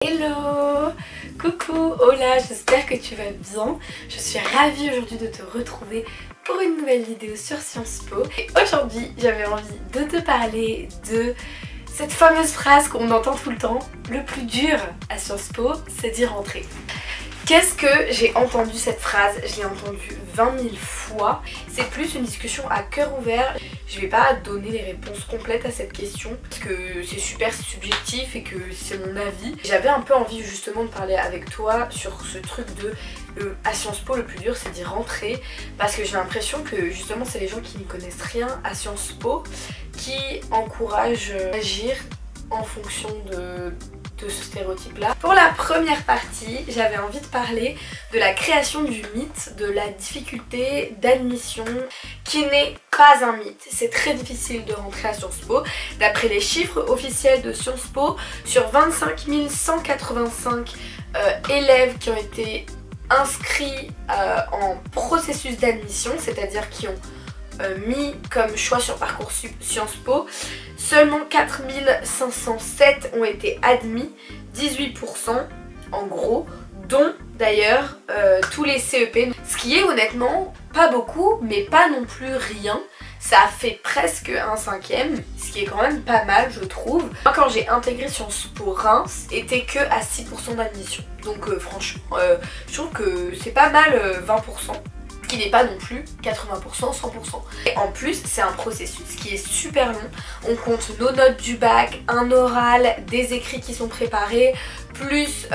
Hello, coucou, hola, j'espère que tu vas bien. Je suis ravie aujourd'hui de te retrouver pour une nouvelle vidéo sur Sciences Po. Et aujourd'hui, j'avais envie de te parler de cette fameuse phrase qu'on entend tout le temps: le plus dur à Sciences Po, c'est d'y rentrer. Qu'est-ce que j'ai entendu cette phrase? Je l'ai entendue 20 000 fois. C'est plus une discussion à cœur ouvert. Je vais pas donner les réponses complètes à cette question parce que c'est super subjectif et que c'est mon avis. J'avais un peu envie justement de parler avec toi sur ce truc de à Sciences Po le plus dur c'est d'y rentrer, parce que j'ai l'impression que justement c'est les gens qui n'y connaissent rien à Sciences Po qui encouragent à agir en fonction de ce stéréotype là. Pour la première partie, j'avais envie de parler de la création du mythe de la difficulté d'admission, qui n'est pas un mythe. C'est très difficile de rentrer à Sciences Po. D'après les chiffres officiels de Sciences Po, sur 25 185 élèves qui ont été inscrits en processus d'admission, c'est-à-dire qui ont mis comme choix sur Parcoursup Sciences Po, seulement 4507 ont été admis, 18% en gros, dont d'ailleurs tous les CEP, ce qui est honnêtement pas beaucoup mais pas non plus rien. Ça a fait presque un cinquième, ce qui est quand même pas mal je trouve. Moi quand j'ai intégré Sciences Po Reims, était que à 6% d'admission, donc franchement je trouve que c'est pas mal 20%. Qui n'est pas non plus 80%, 100%. Et en plus, c'est un processus qui est super long. On compte nos notes du bac, un oral, des écrits qui sont préparés, plus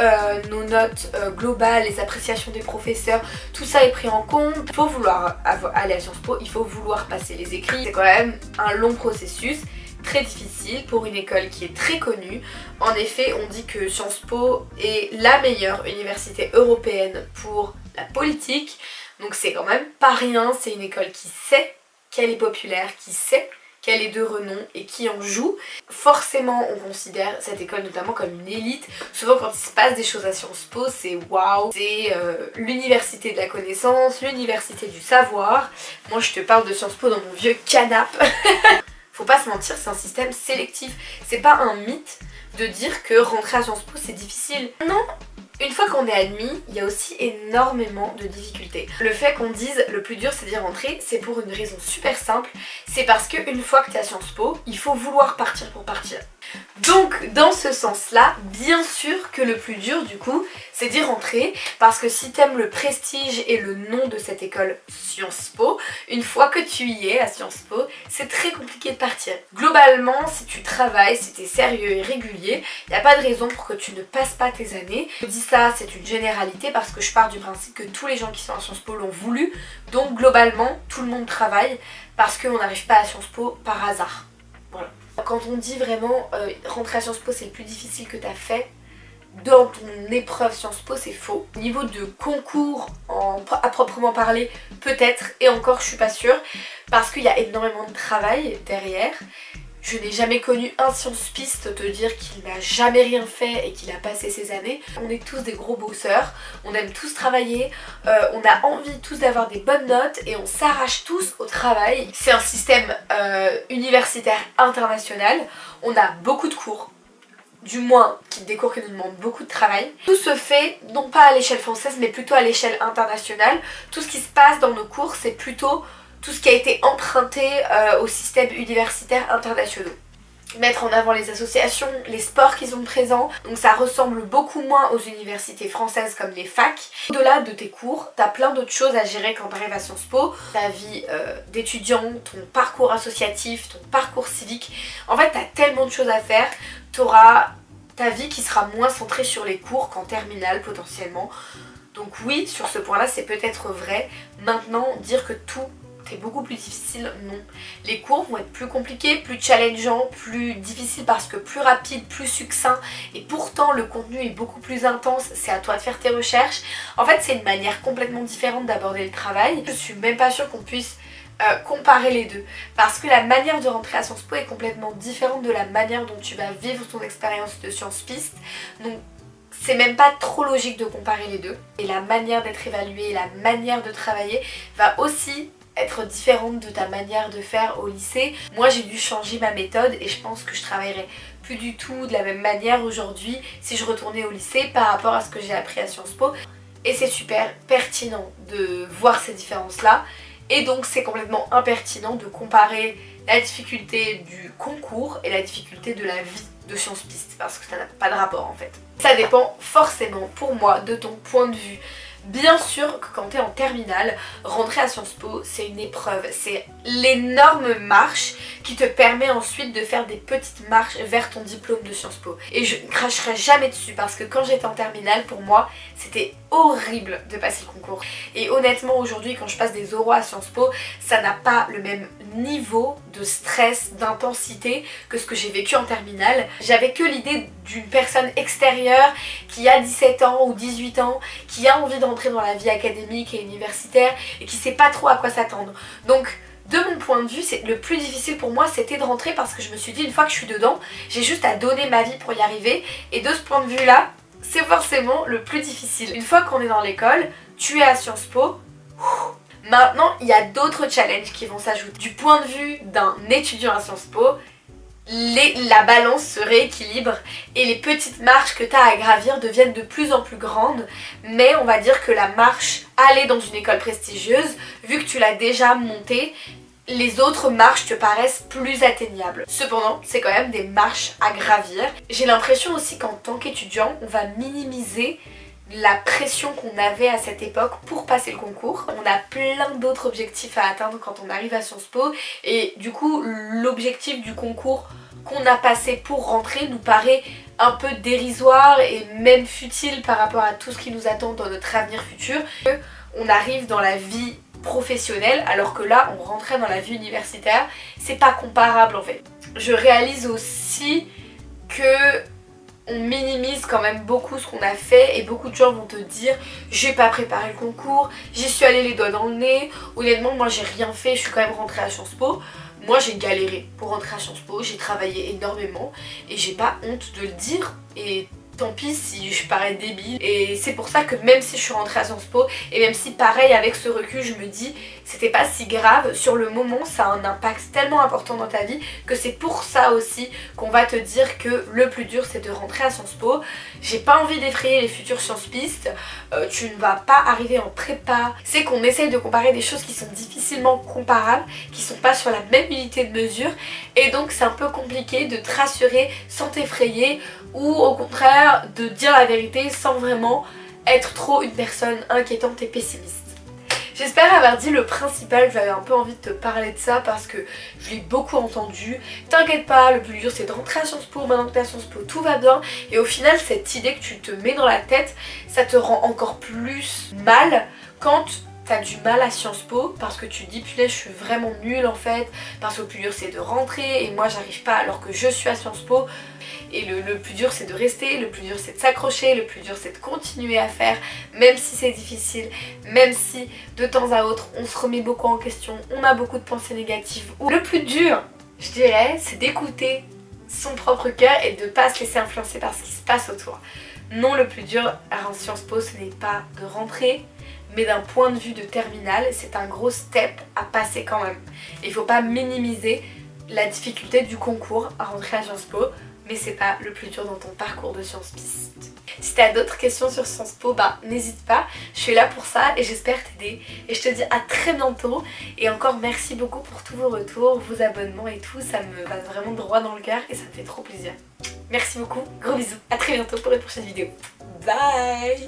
nos notes globales, les appréciations des professeurs. Tout ça est pris en compte. Il faut vouloir aller à Sciences Po, il faut vouloir passer les écrits. C'est quand même un long processus, très difficile pour une école qui est très connue. En effet, on dit que Sciences Po est la meilleure université européenne pour la politique. Donc c'est quand même pas rien, c'est une école qui sait qu'elle est populaire, qui sait qu'elle est de renom et qui en joue. Forcément on considère cette école notamment comme une élite. Souvent quand il se passe des choses à Sciences Po, c'est waouh, c'est l'université de la connaissance, l'université du savoir. Moi je te parle de Sciences Po dans mon vieux canapé. Faut pas se mentir, c'est un système sélectif. C'est pas un mythe de dire que rentrer à Sciences Po c'est difficile. Non. Une fois qu'on est admis, il y a aussi énormément de difficultés. Le fait qu'on dise le plus dur c'est d'y rentrer, c'est pour une raison super simple. C'est parce qu'une fois que tu es à Sciences Po, il faut vouloir partir pour partir. Donc dans ce sens-là, bien sûr que le plus dur du coup, c'est d'y rentrer, parce que si t'aimes le prestige et le nom de cette école Sciences Po, une fois que tu y es à Sciences Po, c'est très compliqué de partir. Globalement, si tu travailles, si t'es sérieux et régulier, il n'y a pas de raison pour que tu ne passes pas tes années. Je dis ça, c'est une généralité parce que je pars du principe que tous les gens qui sont à Sciences Po l'ont voulu, donc globalement, tout le monde travaille parce qu'on n'arrive pas à Sciences Po par hasard. Voilà. Quand on dit vraiment rentrer à Sciences Po c'est le plus difficile que tu as fait dans ton épreuve Sciences Po, c'est faux. Au niveau de concours à proprement parler, peut-être, et encore je suis pas sûre, parce qu'il y a énormément de travail derrière. Je n'ai jamais connu un Sciences Piste te dire qu'il n'a jamais rien fait et qu'il a passé ses années. On est tous des gros bosseurs, on aime tous travailler, on a envie tous d'avoir des bonnes notes et on s'arrache tous au travail. C'est un système universitaire international, on a beaucoup de cours, du moins des cours qui nous demandent beaucoup de travail. Tout se fait non pas à l'échelle française mais plutôt à l'échelle internationale. Tout ce qui se passe dans nos cours c'est plutôt tout ce qui a été emprunté au système universitaire international. Mettre en avant les associations, les sports qui sont présents, donc ça ressemble beaucoup moins aux universités françaises comme les facs. Au-delà de tes cours, t'as plein d'autres choses à gérer quand t'arrives à Sciences Po. Ta vie d'étudiant, ton parcours associatif, ton parcours civique. En fait t'as tellement de choses à faire, t'auras ta vie qui sera moins centrée sur les cours qu'en terminale potentiellement. Donc oui, sur ce point là c'est peut-être vrai. Maintenant dire que tout c'est beaucoup plus difficile, non. Les cours vont être plus compliqués, plus challengeants, plus difficiles parce que plus rapides, plus succincts, et pourtant le contenu est beaucoup plus intense, c'est à toi de faire tes recherches. En fait c'est une manière complètement différente d'aborder le travail. Je suis même pas sûre qu'on puisse comparer les deux, parce que la manière de rentrer à Sciences Po est complètement différente de la manière dont tu vas vivre ton expérience de Sciences Piste. Donc c'est même pas trop logique de comparer les deux. Et la manière d'être évaluée, la manière de travailler va aussi être différente de ta manière de faire au lycée. Moi j'ai dû changer ma méthode et je pense que je travaillerai plus du tout de la même manière aujourd'hui si je retournais au lycée par rapport à ce que j'ai appris à Sciences Po. Et c'est super pertinent de voir ces différences-là. Et donc c'est complètement impertinent de comparer la difficulté du concours et la difficulté de la vie de Sciences Piste, parce que ça n'a pas de rapport en fait. Ça dépend forcément pour moi de ton point de vue. Bien sûr que quand tu es en terminale, rentrer à Sciences Po c'est une épreuve, c'est l'énorme marche qui te permet ensuite de faire des petites marches vers ton diplôme de Sciences Po. Et je ne cracherai jamais dessus parce que quand j'étais en terminale, pour moi c'était horrible de passer le concours. Et honnêtement aujourd'hui quand je passe des oraux à Sciences Po, ça n'a pas le même niveau de stress, d'intensité que ce que j'ai vécu en terminale. J'avais que l'idée d'une personne extérieure qui a 17 ans ou 18 ans, qui a envie d'entrer dans la vie académique et universitaire et qui sait pas trop à quoi s'attendre. Donc de mon point de vue, le plus difficile pour moi c'était de rentrer parce que je me suis dit une fois que je suis dedans, j'ai juste à donner ma vie pour y arriver, et de ce point de vue là, c'est forcément le plus difficile. Une fois qu'on est dans l'école, tu es à Sciences Po, maintenant il y a d'autres challenges qui vont s'ajouter. Du point de vue d'un étudiant à Sciences Po, la balance se rééquilibre et les petites marches que tu as à gravir deviennent de plus en plus grandes, mais on va dire que la marche aller dans une école prestigieuse, vu que tu l'as déjà montée, les autres marches te paraissent plus atteignables. Cependant, c'est quand même des marches à gravir. J'ai l'impression aussi qu'en tant qu'étudiant, on va minimiser la pression qu'on avait à cette époque pour passer le concours. On a plein d'autres objectifs à atteindre quand on arrive à Sciences Po, et du coup l'objectif du concours qu'on a passé pour rentrer nous paraît un peu dérisoire et même futile par rapport à tout ce qui nous attend dans notre avenir futur. On arrive dans la vie professionnelle alors que là on rentrait dans la vie universitaire, c'est pas comparable en fait. Je réalise aussi que on minimise quand même beaucoup ce qu'on a fait, et beaucoup de gens vont te dire j'ai pas préparé le concours, j'y suis allée les doigts dans le nez. Honnêtement moi j'ai rien fait, je suis quand même rentrée à Sciences Po. Moi j'ai galéré pour rentrer à Sciences Po, j'ai travaillé énormément et j'ai pas honte de le dire, et tant pis si je parais débile. Et c'est pour ça que même si je suis rentrée à Sciences Po, et même si pareil avec ce recul je me dis c'était pas si grave, sur le moment ça a un impact tellement important dans ta vie que c'est pour ça aussi qu'on va te dire que le plus dur c'est de rentrer à Sciences Po. J'ai pas envie d'effrayer les futurs Sciences Pistes, tu ne vas pas arriver en prépa. C'est qu'on essaye de comparer des choses qui sont difficilement comparables, qui sont pas sur la même unité de mesure, et donc c'est un peu compliqué de te rassurer sans t'effrayer, ou au contraire de dire la vérité sans vraiment être trop une personne inquiétante et pessimiste. J'espère avoir dit le principal, j'avais un peu envie de te parler de ça parce que je l'ai beaucoup entendu. T'inquiète pas, le plus dur c'est de rentrer à Sciences Po, maintenant que t'es à Sciences Po tout va bien. Et au final cette idée que tu te mets dans la tête, ça te rend encore plus mal quand t'as du mal à Sciences Po, parce que tu te dis punaise je suis vraiment nulle en fait, parce que le plus dur c'est de rentrer et moi j'arrive pas alors que je suis à Sciences Po. Et le plus dur c'est de rester, le plus dur c'est de s'accrocher, le plus dur c'est de continuer à faire, même si c'est difficile, même si de temps à autre on se remet beaucoup en question, on a beaucoup de pensées négatives. Le plus dur, je dirais, c'est d'écouter son propre cœur et de pas se laisser influencer par ce qui se passe autour. Non, le plus dur en Sciences Po ce n'est pas de rentrer, mais d'un point de vue de terminale, c'est un gros step à passer quand même. Il faut pas minimiser la difficulté du concours à rentrer à Sciences Po, mais c'est pas le plus dur dans ton parcours de Sciences Piste. Si t'as d'autres questions sur Sciences Po, bah n'hésite pas, je suis là pour ça et j'espère t'aider. Et je te dis à très bientôt, et encore merci beaucoup pour tous vos retours, vos abonnements et tout, ça me va vraiment droit dans le cœur et ça me fait trop plaisir. Merci beaucoup, gros bisous, à très bientôt pour une prochaine vidéo. Bye.